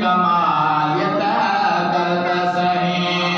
کمالیت کرت سہی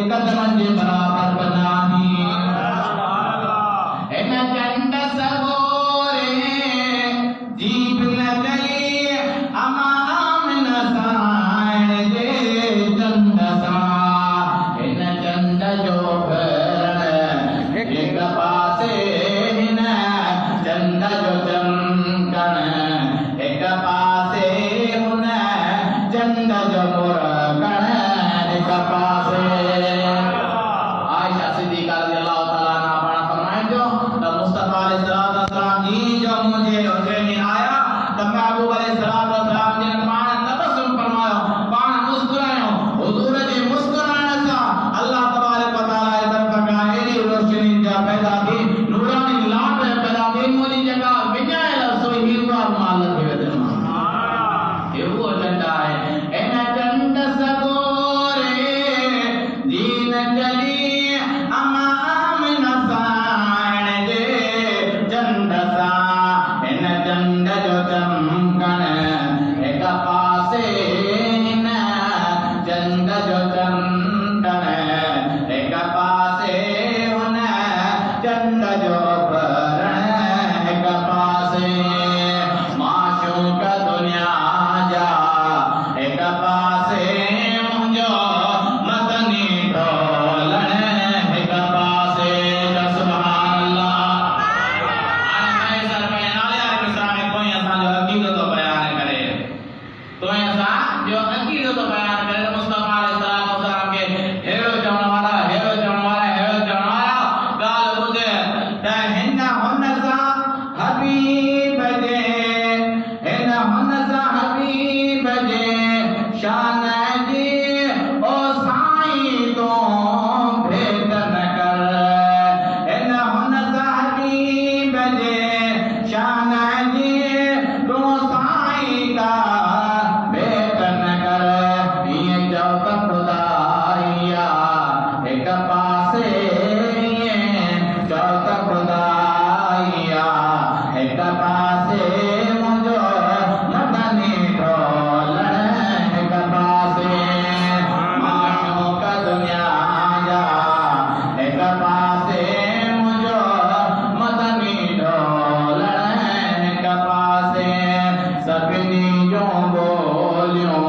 قدمن جي برابر بناني ان چند سگوري جيب نگلي اما آمن سائن جي چند سا ان چند جو پھرن ایک پاسے ہن چند جو چمکن ایک پاسے ہن چند جو مرکن ایک پاسے عائشہ صدیقہ رضی اللہ تعالیٰ عنہ پڑھا فرمائیں جو مصطفی علیہ السلام جی جو مجھے حجرے میں آیا تب محبوب علیہ السلام جی نے پانا تبسم فرمایا پانا مسکرائیں حضور جی مسکرائیں سا اللہ تبارک و تعالیٰ طرف کا ایلی روشنی جا پیدا تھی نورانی لامپ پیدا تھی مجھے جگہ بجائے لفظوئی ہیروار مالک کے وجہ یہ وہ جنڈا ہے این جنڈ سگورے دین جلی اما آمن سائن جے جنڈ سا این جنڈ جو چمکن ایک پاسے ہن جنڈ جو چمکن ایک پاسے ہن جنڈ جو پھرن ایک پاسے معشوق دنیا جا ایک پاسے منجو مدنی ڈولن ایک پاسے سبحان اللہ میں سر میں نالے علیہ السلام کوئی ایسا جو عقیدت و بیان کرے تو ایسا جو عقیدت و بیان کرے مصطفی علیہ السلام کے ہیرو جون والا گال بدے تے ہن ہن سا حبیب جے ہن ہن سا حبیب جے شان جی او سائیں تو بھیٹ نہ کر ہن ہن سا حبیب جے شان جی تو سائیں کا بھیٹ نہ کر یہ جو خدایا ایک پاسے جو خدایا ایک پاسے منجو مدنی ڈولن ایک پاسے معشوق دنیا جا ایک پاسے منجو مدنی ڈولن ایک پاسے سبنی جو بولیوں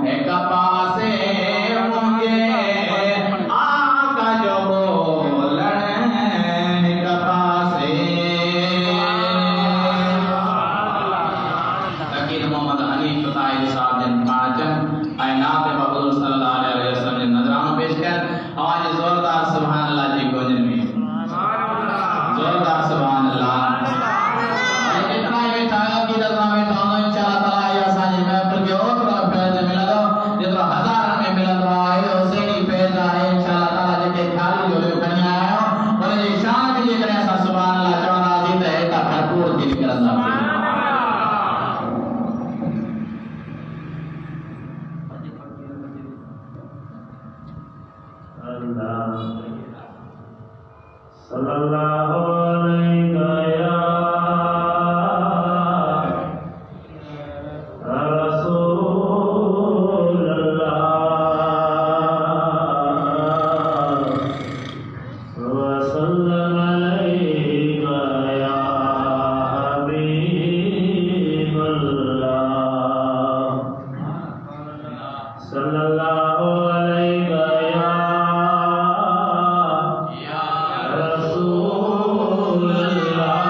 ایک پاسے مجھے آقا جو بولن ایک پاسے فقیر محمد حنیف طاہری صاحب جن پانچم آئینات حضور صلی اللہ علیہ وسلم جن نظرانوں پیش کر آج زوردار سبحان اللہ جی کو جن میں زوردار سبحان اللہ اتنا ہی بیٹھا ہے کہ دلنا میں تو انشاءاللہ تعالیٰ یا سانجی محفل کے اور فیض ملا دو جتنا ہزار میں ملا دو آئے اسے نہیں فیض آئے انشاءاللہ تعالیٰ جن کے خالی جو لئے کنی آئے ہو اور یہ شان بھی جی کریں ایسا سبحان اللہ چوانا عزیز ہے ایتا بھرپور کی نکل اللہ صلہلہ علیکہ یا رسول اللہ وسلم علیکہ یا حبیب اللہ صلہلہ علیکہ یا رسول اللہ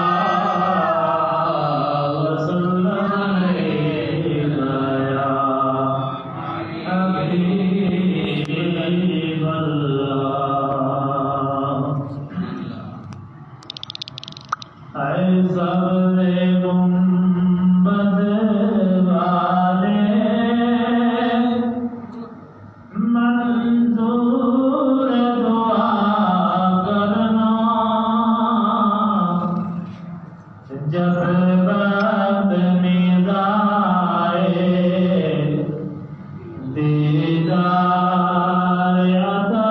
وسلم علیکہ یا حبیب اللہ اے سب گنبد والے منظور دعا کرنا جب وقت ندائے دیدار عطا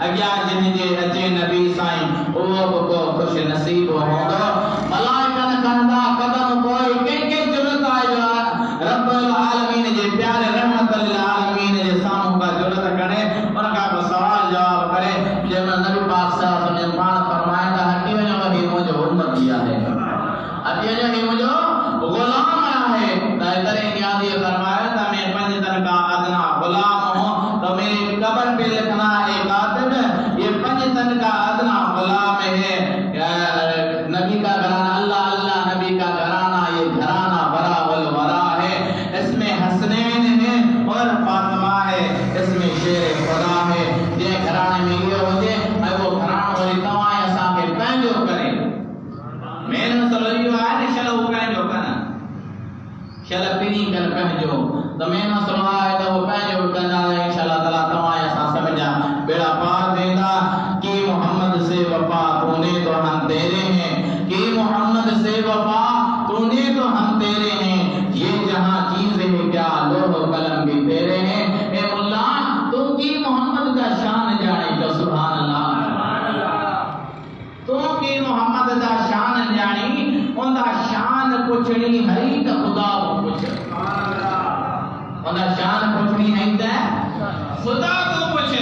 اگیا جن جے اچے نبی سائیں او کو خوش نصیب ہوندو ملائکہ نے کہندا قدم کوئی کے جرت آیا رب العالمین جے پیارے رحمت للعالمین جے ساموں کا جرت کرے ان کا سوال جواب کرے جے نبی پاک صلی اللہ علیہ وسلم فرمایا تھا کہ وہی مجھے امت دیا ہے ابھی جو مجھے غلام ہے تیرے نیازی فرمایا تھا میں پنج تن کا ادنا غلام ہوں تو میری قبر پہ لکھنا ہے کاتب یہ پنج تن کا ادنا غلام ہے نبی کا گھرانہ اللہ اللہ نبی کا گھرانہ یہ گھرانہ برا والورا ہے اس میں حسنین ہے اور فاطمہ ہے اس میں شیر خدا ہے یہ گھرانے میں یہ ہوتے میں وہ گھرانہ والی تمام ایسا کے پہنجو کرے میں نے صلی اللہ علیہ وسلم پہنجو کرنا شلہ پینی کر پہنجو تو میں نے صلی اللہ علیہ وسلم پہنجو کرنا انشاءاللہ تعالیٰ تمام ایسا سمجھا بیڑا پار دیتا کہ محمد سے وفا تونے تو ہم تیرے ہیں کہ محمد سے وفا تونے تو ہم تیرے ہیں یہ جہاں چیزیں ہیں کیا لوح و قلم بھی تیرے ہیں اے مولا تو کی محمد کا شان جانے جو سبحان اللہ تو کی محمد کا شان جانی ان کا شان پوچھنی ہے تو خدا کو پوچھ ان کا شان پوچھنی ہے تو خدا کو پوچھ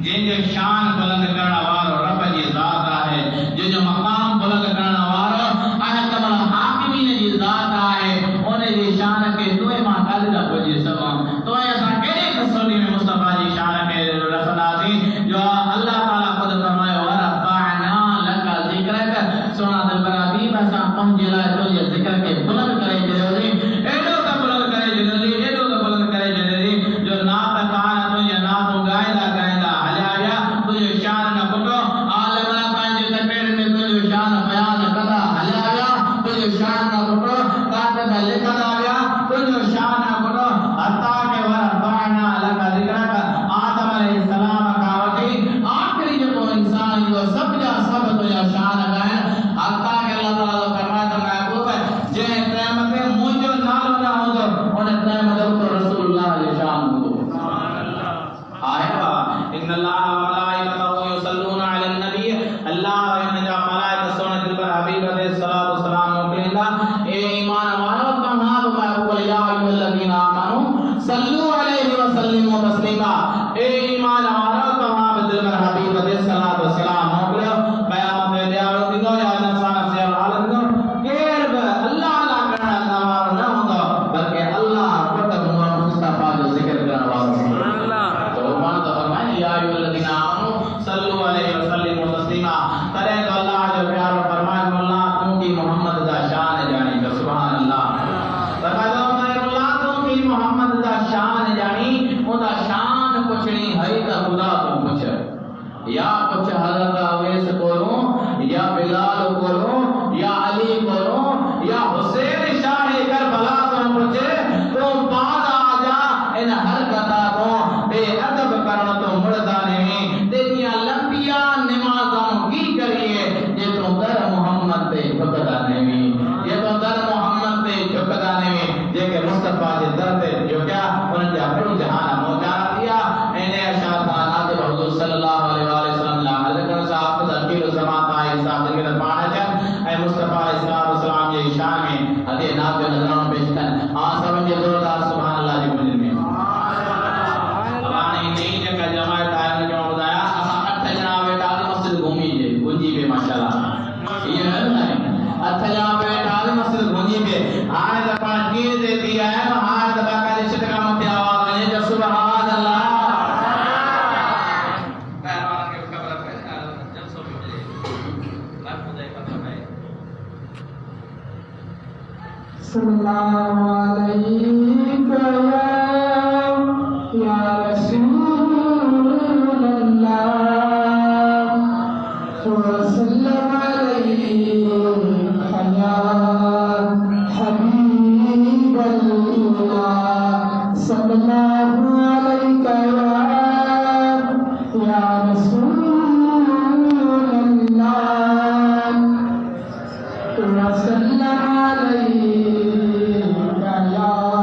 جن جو شان بلند کرنا وارو رب جی ذات ہے جو مقام بلند کرنا وارو احکم الحاکمین جی ذات ہے انہیں جی شان کے دوئے ماں کل کا پوچھے سبا تو ایسا کہنے تصوری میں مصطفی جی شان کے رسنا تھی جو اللہ تعالیٰ خود فرمائے ورفعنا لکا ذکرک سونا دل پر حبیب ایسا پہنچے لائے تو یہ ذکر کے بلند کرے جنوزی ایڈو تا بلند کرے جنوزی ایڈو تا بلند کرے جنوزی جو نات کانا تو یہ ناتو گائدہ گائدہ حلیایا تو یہ شان نہ کٹو عالمنا پانچے تکبیر میں تو یہ شان بیان کدا حلیایا تو یہ شان نہ کٹو کاتب لکھا دایا تو یہ شان نہ کٹو حتیٰ کہ ورفعنا لکا ذکرک آدم علیہ السلام کاوٹی آخری جب وہ انسان جو سب جا سب تو یہ شان گائیں حتیٰ کہ اللہ تعالیٰ فرمایا تو محبوب ہے جنہیں قیمت مجھو نالو نہ ہو دو انہیں قیمت تو رسول اللہ علیہ شان ہو دو آئے با ان اللہ ملائکتہ یصلون علی النبی اللہ ان جا ملائکہ سونے دل پر حبیب علیہ السلام مکلندہ اے ایمان والو کہاں محبوب یا ایوہ الذین آمنوا صلو علیہ وسلم و تسلیما اے ایمان والو کہاں دل پر حبیب علیہ السلام مکلو قیامت میں دیارو دیگو یا نفسان سے عالم دو غیر اللہ اللہ کرنا نوارو نہ ہوگا بلکہ اللہ قدر مصطفیٰ جو ذکر کرنا وارو تو مان تو فرمائے یا ایوہ الذین آمنوا صلو علیہ وسلم و تسلیما کرے تو اللہ جو پیار فرمائے اللہ تم کی محمد دا شان جانی تو سبحان اللہ فرمائے اللہ تم کی محمد دا شان جانی ان دا شان پوچھنی ہے تو خدا کو پوچھ یا کچھ حضرت اویس کولوں یا بلال کولوں یا علی کولوں یا حسین شاہ کربلا تو پوچھے تو بعد آ جا ان حرکتہ کو بے ادب کرنا تو مردانے میں دیکھیا لمبیا نمازوں کی کریے یہ تو در محمد تے جھکدانے میں یہ تو در محمد تے جھکدانے میں یہ کہ مصطفیٰ جی در تے جو کیا انہیں جہاں جہاں موجہ دیا انہیں اشارت آنات حضور صلی اللہ علیہ وسلم لا حضرت صاحب کو تذکیر الزمان آئے صاحب ذکر پانا چاہ اے مصطفیٰ اسلام یہ شان میں حدیث ناب جو نظروں پیش کر آن سمجھے زوردار سبحان اللہ جی مجھے میں اللہ نے نہیں جگہ جماعت آئے نے جو بتایا اٹھا جناب بیٹا مسجد گھومی جے گنجی پہ ماشاءاللہ یہ ہے نا اٹھا جناب بیٹا مسجد گھومی پہ آنے دفعہ کیے دیتی ہے آنے دفعہ کا جشت کا متی آواز ہے جو سبحان اللہ سلام علیکم یا رسول اللہ وسلم علیہ یا حبیب اللہ صلی اللہ علیہ یا رسول اللہ وسلم علیہ یا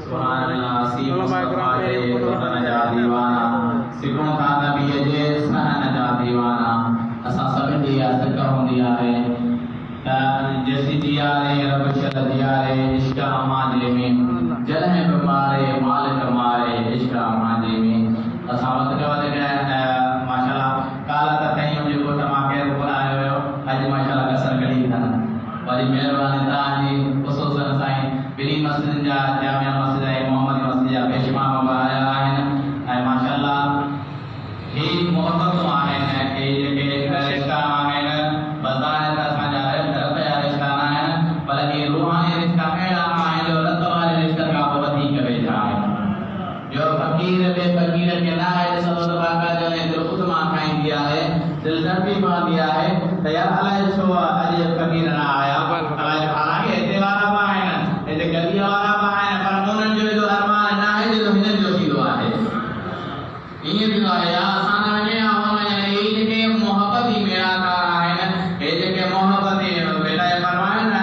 سبحان اللہ سی مصطفی کے وطن جا دیوانہ سکھوں تھا نبی جے سہن جا دیوانہ اساں سب دیا سکھ ہوندیا ہے جیسی دیا رے رب شل دیا رے عشق امان دے میں جلہ بیمارے مالک مارے عشق امان دے میں اساں وقت ماشاءاللہ کالا تھیں جو کو تما کے بلایا ہو اج ماشاءاللہ کسر کڑی تھا وری مہربانی تاجی خصوصاً سائیں بنی مسجد جا جامع مسجد ہے محمد مسجد جا پیشما بھایا ہیں اے ماشاءاللہ ہی محبت مانے ہیں کہ رشتہ مانے بظاہر کا سانجا رہتا ہے رشتہ ہے بلکہ روحانی رشتہ میرا ہے جو رت والے رشتہ کا بہت کے بیٹھا ہے جو فقیر بے فقیر کے نہ ہے سب کا جو ہے جو خود ماں کھائیں دیا ہے دل در بھی ماں دیا ہے تو یار اللہ چھو اج فقیر نہ آیا اللہ حالانکہ اعتبار با ہے نا تے گلی والا با ہے پر مونن جو ارمان نہ ہے جو ہن جو سی دعا ہے یہ بھی ہے آسان میں آواں یہ کہ محبت ہی میرا کار ہے نا یہ کہ محبت ہے بیٹا فرمایا نا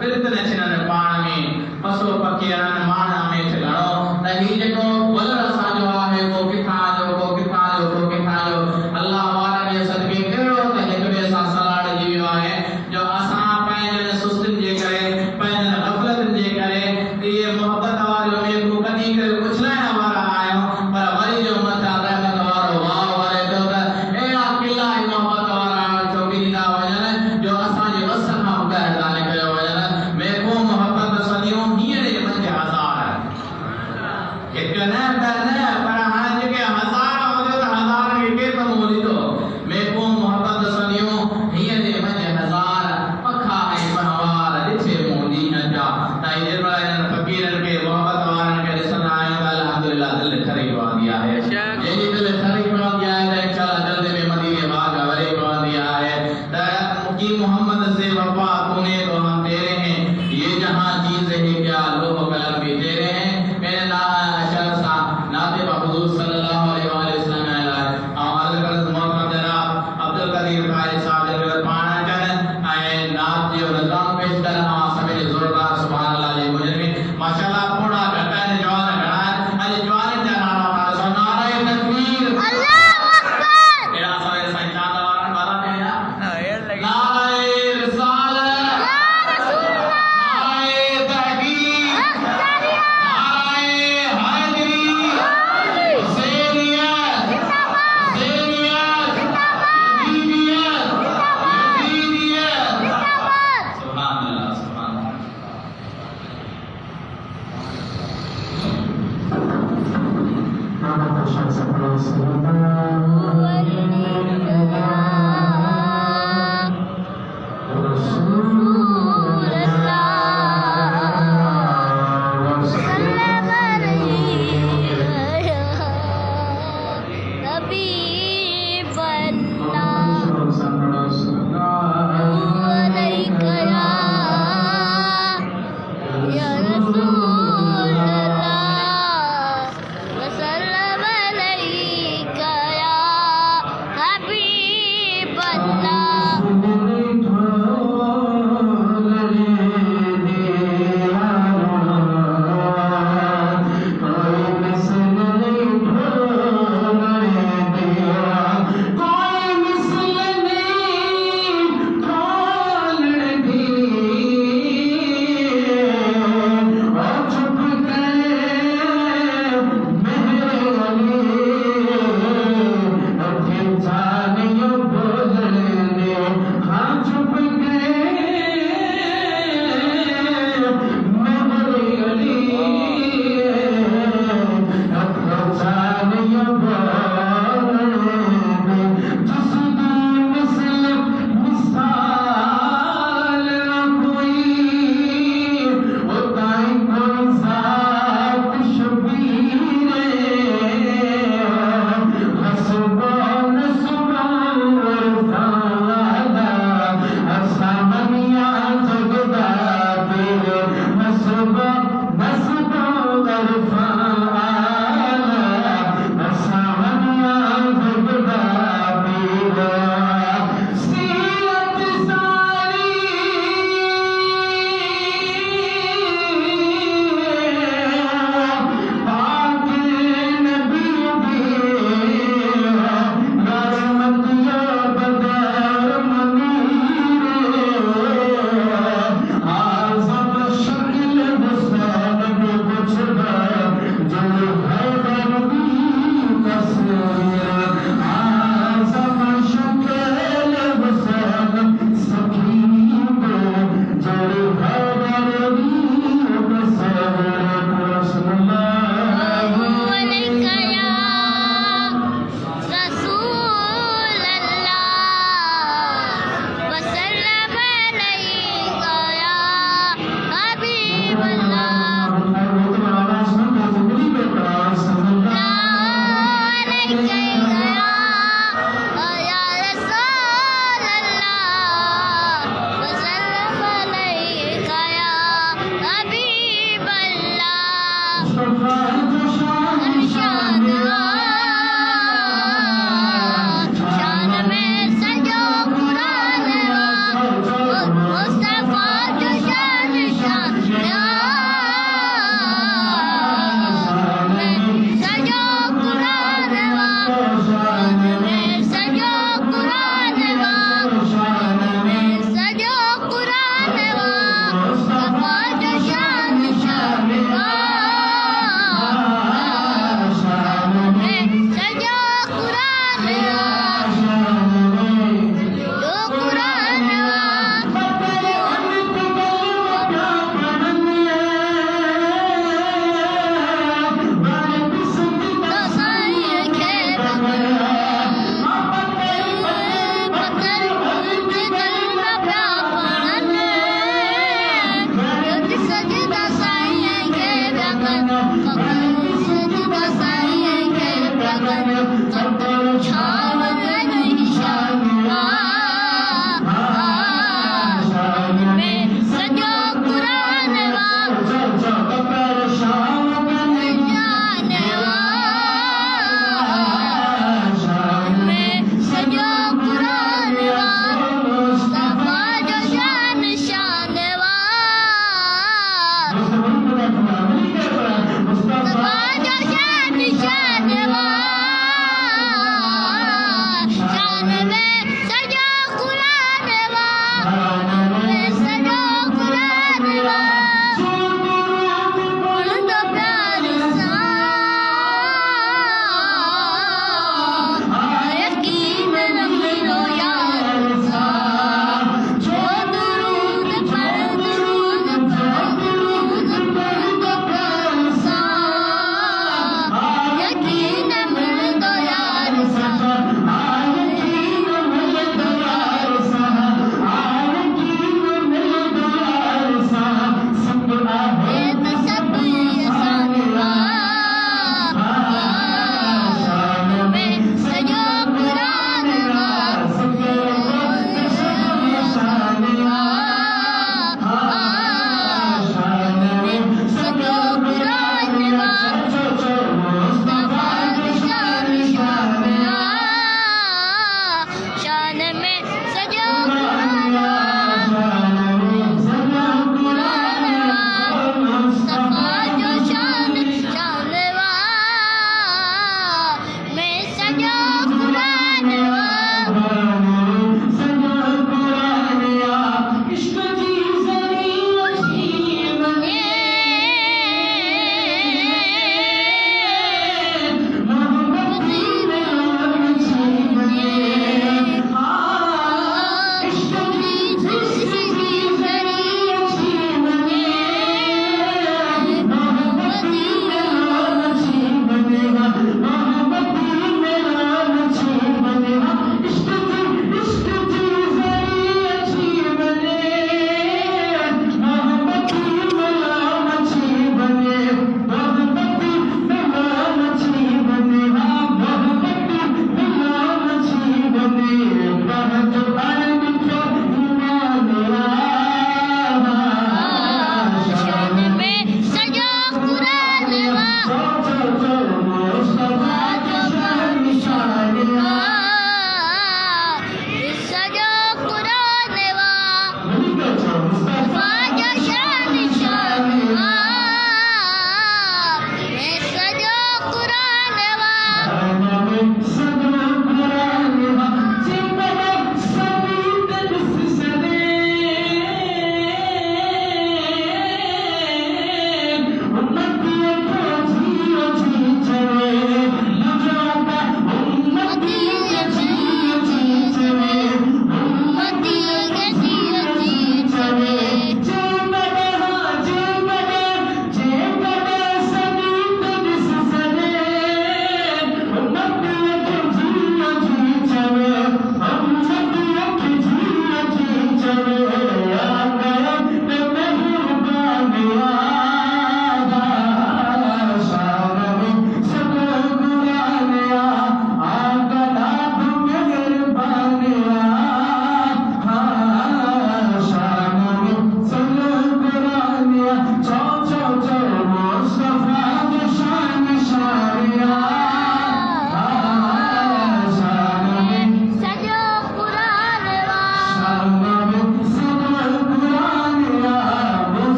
پرت نچن پان میں پسو پکیان مان میں ٹھگڑو تہی جو بل رسا جو ہے وہ کتھا جو اللہ والا نے صدقے کیڑو تے ایک بے سا سلاڑ جیو ہے جو اساں پہن سستن جے کرے پہن غفلت جے کرے یہ محبت والے میں کو کدی کر اچھلا ہمارا آیا پر وری جو متا رحمت وارو واہ والے تو اے اکیلا محبت والا چوکی دا وجن جو اساں جے وسن ہم کہہ دانے کیو وجن میں کو محبت صدیوں ہی نے منجے ہزار ہے ایک نہ کرنا پر ہاں جے کہ ہزار محمد سے وفا تونے تو ہم تیرے ہیں یہ جہاں چیز ہے کیا لوہ قلم بھی تیرے ہیں میرے نام اشار صاحب ناطب حضور صلی اللہ علیہ وآلہ وسلم علیہ اور حضرت محمد جناب عبدالقدیر بھائی صاحب نے پانا جن اے نات جو نظام پیش کر ہم سب زوردار سبحان اللہ علیہ وسلم ماشاءاللہ پورا گھٹا ہے جوان گھڑا ہے جوان جانا سو نعرہ تکبیر اللہ اکبر میرا سارے سائنسدان والا کہنا وسلم علیک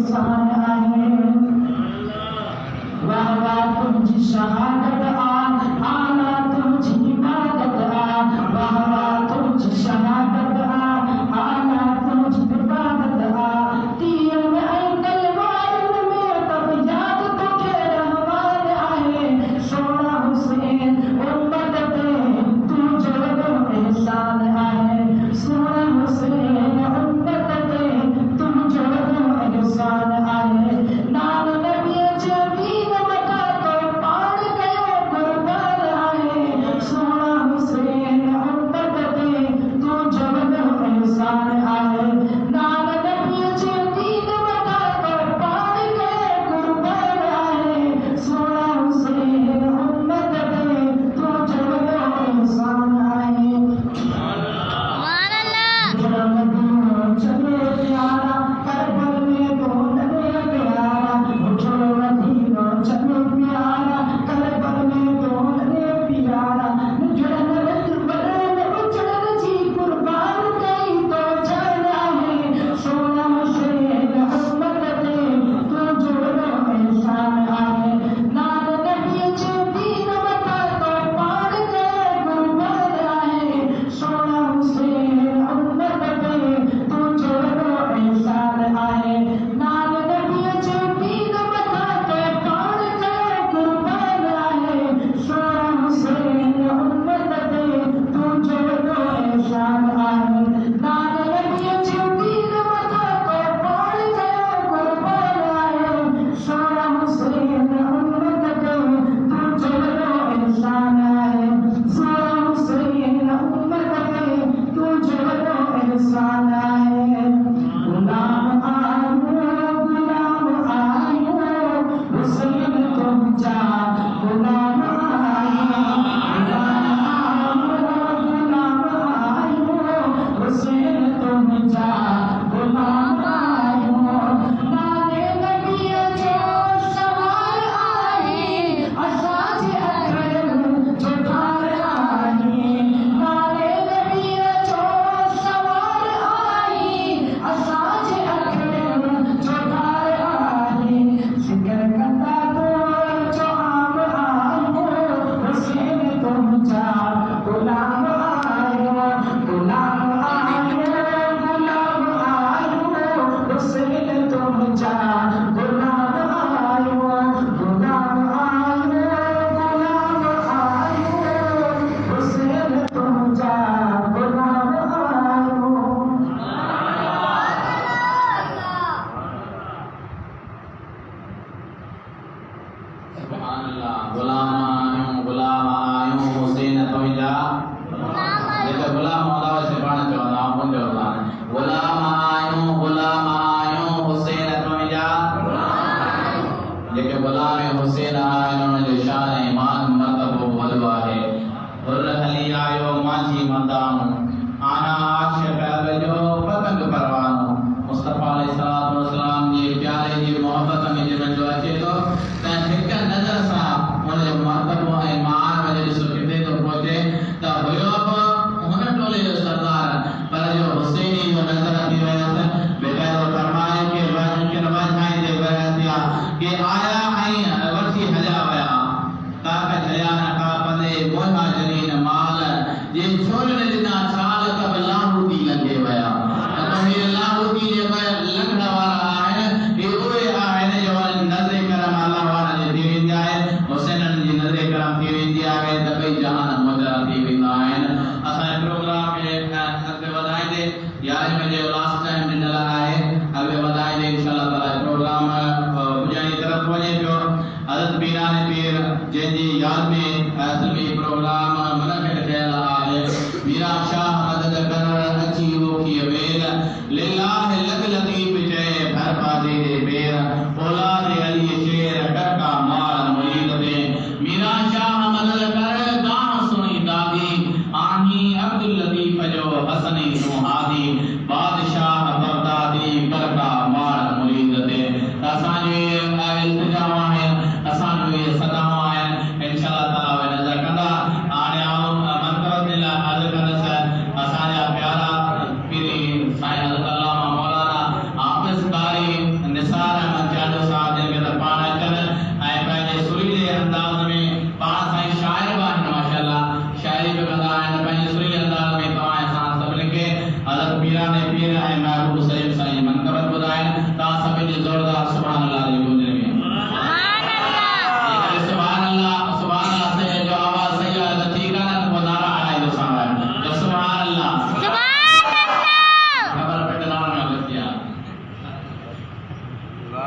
احسان آئے واہ واہ تجھ شہادت آنا تجھ عبادت واہ واہ تجھ شہادت آنا تجھ عبادت تیر میں تلوار میں تب یاد تجھے رحمان آئے سونا حسین امت پہ تجھ احسان آئے سونا حسین امت پہ تجھ احسان آئے نام نبی جبین مکہ تو پار گئے قربان آئے سونا حسین امت پہ تجھ احسان آئے نام نبی جبین مکہ تو پار گئے قربان آئے سونا حسین امت پہ تجھ احسان آئے چلے پیارا کربل میں دولنے پیارا اٹھو مدینہ چلے پیارا کربل میں دولنے پیارا جڑن بڑن جی قربان گئی تو جانا ہے سونا حسین امت پہ تو جڑو احسان آئے نام نبی جبین مکہ تو پار گئے قربان آئے سونا حسین امت پہ تو جڑو احسان آئے نام نبی جبین مکہ تو پار گئے قربان آئے سونا حسین امت پہ تو جڑو احسان آئے نام نبی جبین مکہ تو پار گئے قربان آئے سونا حسین امت پہ تو جڑو احسان آئے سونا حسین امت پہ تو جڑو احسان آئے غلام آئو حسین تم جا غلام آئو حسین تم جا غلام آئو نانے نبی جو سوار آئے اساج اکرم جو دھار آئے نانے نبی جو سوار آئے اساج اکرم جو دھار آئے ذکر کرتا تو جو عام آئو حسین تم جا غلام آئو غلام آئو غلام آئو حسین تم جا غلام آئو غلام آئو غلام آئو حسین تم جا غلام آئو سبحان اللہ غلام آیوں حسین توجہ جیسے غلام مولا سے پڑھنا چاہتا ہوں اپن جو غلام آیوں حسین توجہ جیسے غلام حسین آیوں جو شان ایمان مرتب و بلوا ہے حر علی آیو مانجی مندانو آنا عاشق اب جو پتنگ پروانو مصطفیٰ علیہ السلام جی پیارے جی محبت میں جن جو اچے تو ہک نظر سا ان جو مرتب و ایمان وجہ سو کتے تو پہنچے تا ہویو اب ان ٹولے جو سردار پر جو حسینی جو نظر کی وجہ سے بغیر فرمائے کہ وجہ کے نوجھائیں دے گئے دیا کہ آیا آئیں ورسی حجا ویا تاکہ جیا نکا پندے مہاجرین مال جن چھوڑنے دینا سال کا لاہوتی لگے ویا تو یہ لاہوتی جو لگنا والا ہے یہ ہوئے آئے جو نظر کرم اللہ والا جو دیوین دیا ہے حسین جی نظر کرم دیوین دیا ہے تبھی جہان مجرہ دیوین آئین اسائے پروگرام کے اگلے بدائیں دے یاری میں جو لاسٹ ٹائم دن لگا ہے اگلے بدائیں دے انشاءاللہ تعالی پروگرام مجھانی طرف ہوئے جو حضرت بیران پیر جن جی یاد میں اسلمی پروگرام منعقد کیا ہے میرا شاہ مدد کر اچھی وہ کی ویل للہ لگ لطیف جے بھر بازی دے بیر اولاد علی شیر کر کا مال مرید دے میرا شاہ مدد کر گاہ سنی دادی آنی عبدالطیف جو حسنی سوہادی بادشاہ بغدادی کر کا مال مرید دے اسانجوی التجاوہ ہے اسانجوی صداوہ ہے انشاءاللہ تعالی نظر کندہ آنے آؤں منقرد دلہ حضر کندہ سے اسانجا پیارا پیری سائن حضرت اللہ مولانا حافظ قاری نساء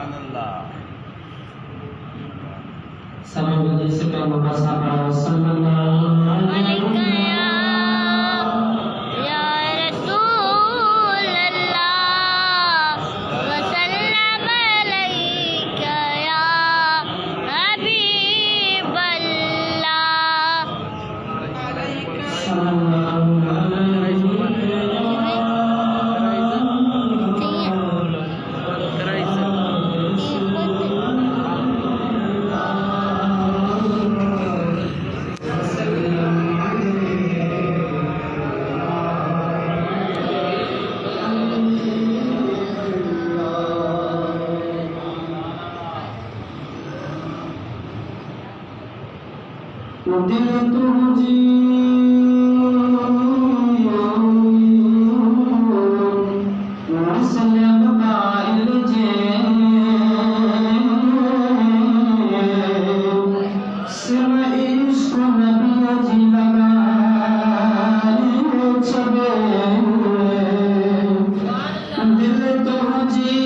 سلام سے پہلے مصطفی صلی اللہ علیکم یا رسول اللہ وسلم علیک یا حبیب اللہ صلی اللہ دل تجھی وسلم بائل جے سر عشق نبی جی لگائے چھبے دل تجھی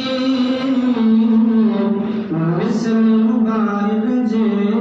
وسلم بائل جے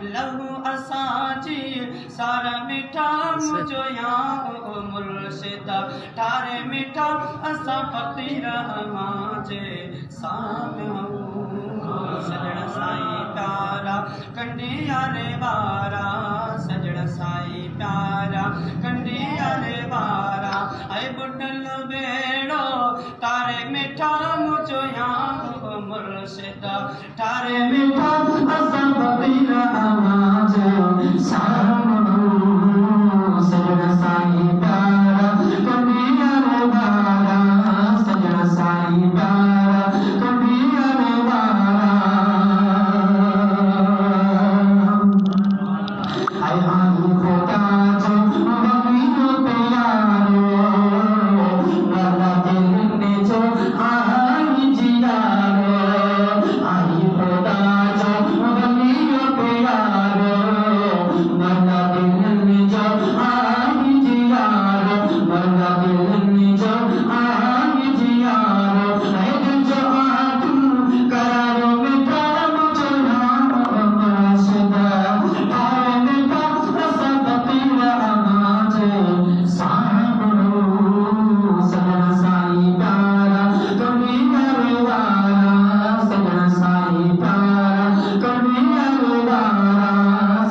لہو اساجی سارا میٹھا مجھو یا مرشدہ ٹھارے میٹھا اسا فقیر ماجے سامنے سجڑ سائی پیارا کنڈیا رے بارا سجڑ سائی پیارا کنڈیا رے بارا اے بڈل بیڑو تارے میٹھا مجھو یا مرشدہ ٹھارے میٹھا اسا فقیر ماجے سامنے سجڑ سائی پیارا کنڈیا رے بارا سجڑ سائی پیارا کنڈیا رے بارا اے ہانی خدا جو بکریوں پیارو ورنہ دل نے جو آئی جیارو آئی خدا جو بکریوں پیارو ورنہ دل نے جو آئی جیارو ورنہ دل نے جو آئی جیارو اے دل جو آتم کرارو میٹھا مجھو نام مرشدہ ٹھارے میٹھا اسا فقیر ماجے سامنے سجڑ سائی پیارا کنڈیا رے بارا سجڑ سائی پیارا کنڈیا رے بارا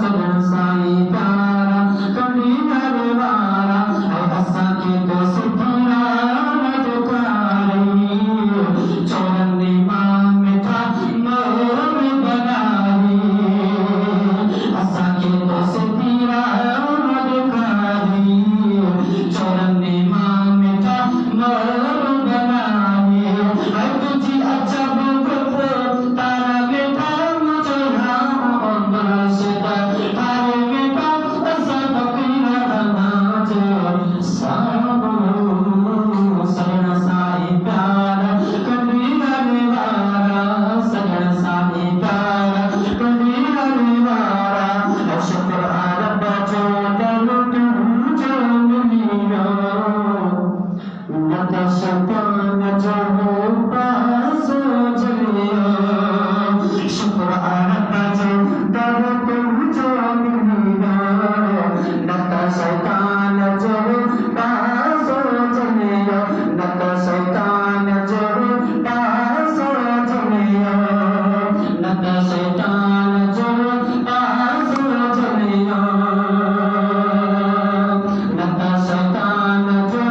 سجڑ سائی پیارا کنڈیا رے بارا اے اسا کے تو سپنا دکھائی چورندی ماں میٹھا مور بنائی اسا کے تو سپنا دکھائی چورندی ماں میٹھا مور بنائی اے تجھی عجب گپ تارا میٹھا مجھو نام مرشدہ ٹھارے میٹھا اسا فقیر ماجے سامنے سجڑ سائی پیارا کنڈیا رے بارا سجڑ سائی پیارا کنڈیا رے بارا اے شکر عرب جو درد جو ملیو نہ شیطان جو پاس چلیو شکر عرب جو درد جو ملیو نہ شیطان جو پاس چلیو نہ شیطان جو پاس چلیو نہ شیطان جو پاس چلیو نہ شیطان جو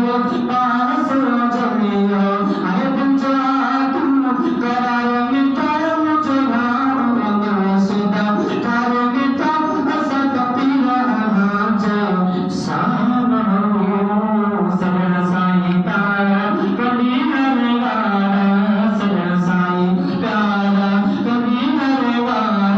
پاس چلیو اے دل جو آتم کرارو میٹھا مجھو نام مرشدہ ٹھارے میٹھا اسا فقیر ماجے سامنے سجڑ سائی پیارا کنڈیا رے بارا سجڑ سائی پیارا کنڈیا رے بارا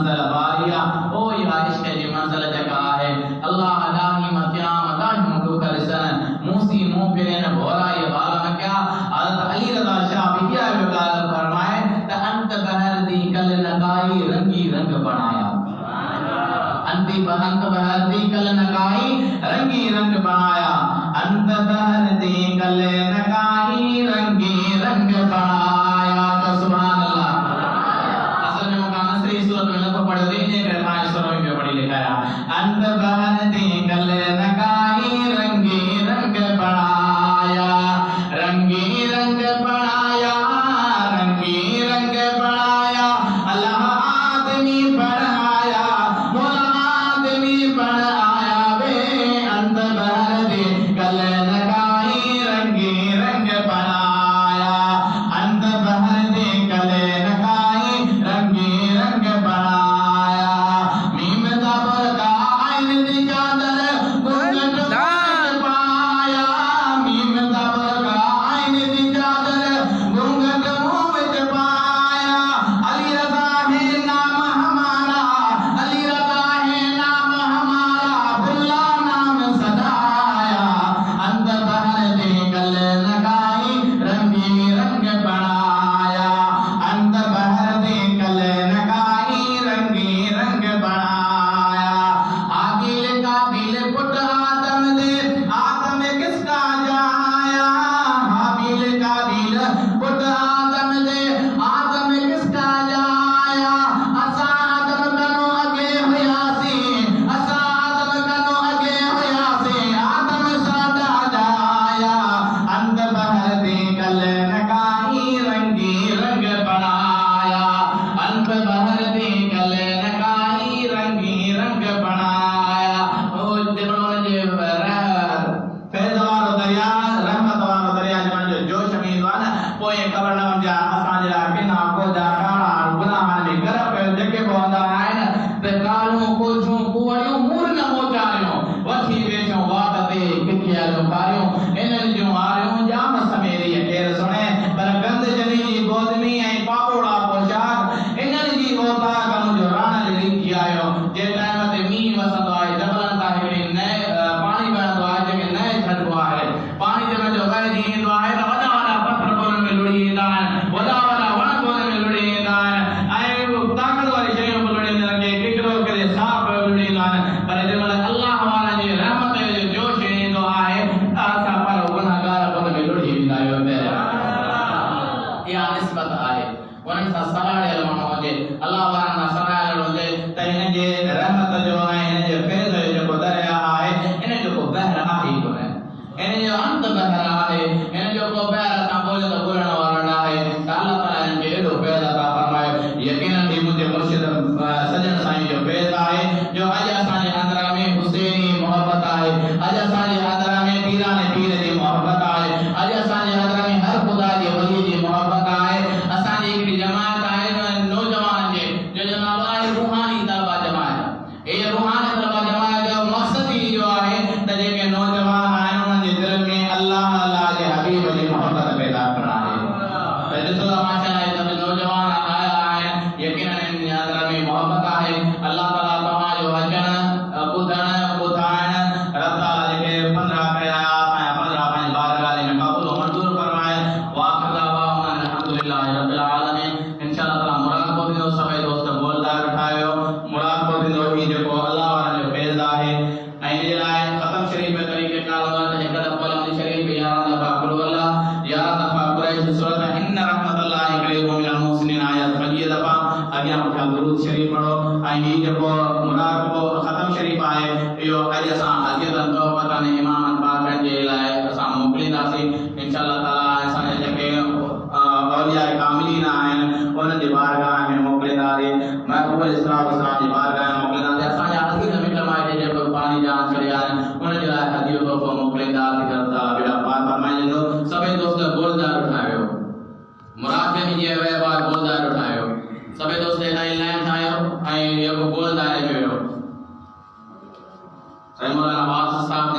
منزل باریا او یا عشق جی منزل جگہ ہے اللہ الہی متیام الہی مدوک رسن موسی موں پھرین بھورائی بالا کیا حضرت علی رضا شاہ بھی آئے وقال فرمائے کہ انت بہر دی کل نگائی رنگی رنگ بنایا انت بہر دی کل نگائی رنگی رنگ بنایا انت بہر دی کل نگائی رنگی رنگ بنایا تو سبحان اللہ اصل میں مقام نصری صورت میں لکھو پڑھو دینے کہ مائے سوروں میں پڑھی لکھایا انت بہر دی کل نگائی رنگی رنگ بنایا رنگی رنگ بنایا رنگی رنگ بنایا اللہ آدمی بنایا مولا آدمی بنایا بے انت بہر دی کل نگائی رنگی رنگ بنایا انت بہر دی کل نگائی رنگی رنگ بنایا میم دبر کا عین دی چادر گنگٹ پایا میم دبر کا عین دی چادر گنگٹ منہ پایا علی رضا ہے نام ہمارا علی رضا ہے نام ہمارا بھلا نام سجایا انت بہر دی کل نگائی رنگی رنگ بنایا انت بہر دی کل نگائی رنگی رنگ بنایا حابیل قابیل پٹ آدم دے آدم کس کا جایا حابیل قابیل پٹ آدم دے آدم کس کا جایا اسا آدم کنو اگے ہویاسی اسا آدم کنو اگے ہویاسی آدم ساڈا جایا انت بہر دی کل نگائی رنگی رنگ بنایا انت بہر دی کل نگائی رنگی رنگ بنایا او جبرون جے فیض وارو دریا رحمت وارو دریا جمن جو جوش امید وانا پوئے قبر نام جا اسان جا کنا کو جا کانا گناہان میں گرب پہ جگے بہندا آئین تے کالوں کوچوں کوڑیوں مورنا موچاریوں وٹھی بیچوں واقعتے ککیا جو کاریوں انن جو آریوں جام سمیری اکیر سنے پر گند جنی گودمی ہیں پاپوڑا پوشاک انن جی ہوتا کنو جو رانا جلی کیا جے ٹائم تے می وسندو آئے جبلن طاہری نئے پانی بہندو آئے جے نئے چھڑکو آئے پانی جے میں جو غیر جی دو آئے وڈا وڈا پتھر کون میں لڑی دان وڈا وڈا وڑ کون میں لڑی دان اے طاقت والی شیوں کو لڑی لگے ککڑوں کے صاف لڑی دان پر جے مل اللہ والا جی رحمت جو جوش دو آئے اسا پر گناہگار کون میں لڑی دایو تے یا نسبت آئے ون سا سراڑے لمن جے اللہ والا سراڑے لوجے تے ان جے رحمت جو ہے ان جے فیض جو کو دریا ہے ان جو کو بہر آہی کو ہے ان جو انت بہر آہے ان جو کو بہر تا بولے تو بولنا والا ہے اللہ تعالی ان کے دو فیض عطا فرمائے یقینا بھی مجھے مرشد سجن سائیں جو فیض آئے جو اج اساں دے اندر میں حسینی محبت آئے اج اساں دے اندر میں پیرانے پیر دی محبت آئے اج اساں دے اندر میں ہر خدا دی ولی دی محبت آئے اساں دی ایک جماعت آئے نوجوان جے جو جناب آئے روحانی طلبہ جماعت اے روحانی طلبہ جماعت جو مقصد ہی جو ہے تے کہ نوجوان آئے انہاں دے دل میں اللہ اللہ دے حبیب دی محبت پیدا کرنا ہے تے جو ماشاءاللہ جب نوجوان آیا ہے یقینا ان اندر میں محبت ہے اللہ تعالی تمہا جو وچن بدھن بدھائن رب تعالی کے 15 قیا 15 پنج بارگاہ میں قبول و منظور فرمائے واخر دعوانا الحمدللہ رب العالمین انشاءاللہ تعالی مراد کو دینو سبے دوست بولدار اٹھایو مراد کو دینو ہی جو اللہ والا جو فیض ہے این لائے ختم شریف میں طریقے کار ہے کہ قلم شریف یا دفعہ قل اللہ یا دفعہ قریش سورۃ ان رحمت اللہ قریب من المحسنین آیات 5 دفعہ اگے ہم درود شریف پڑھو این جو مراد کو ختم شریف آئے جو اج اساں اگے دن تو پتہ نہیں امام پاک جے لائے اساں موکلینداسی انشاءاللہ تعالی اساں جے اولیاء کاملین آئیں انہاں دی بارگاہ میں موکلیندارے محبوب اسلام دی بارگاہ میں موکلیندارے اساں جا حضرت نبی فرمائے جے کو پانی جان چڑیا انہاں دی ہدیہ کو موکلیندار دی طرف تعالی بڑا پاک فرمائے جو سبے دوست گولدار اٹھایو مراد میں یہ ہے بار گولدار اٹھایو سبے دوست لائن لائن ٹھایو ایں یہ گولدار جو مولانا واس صاحب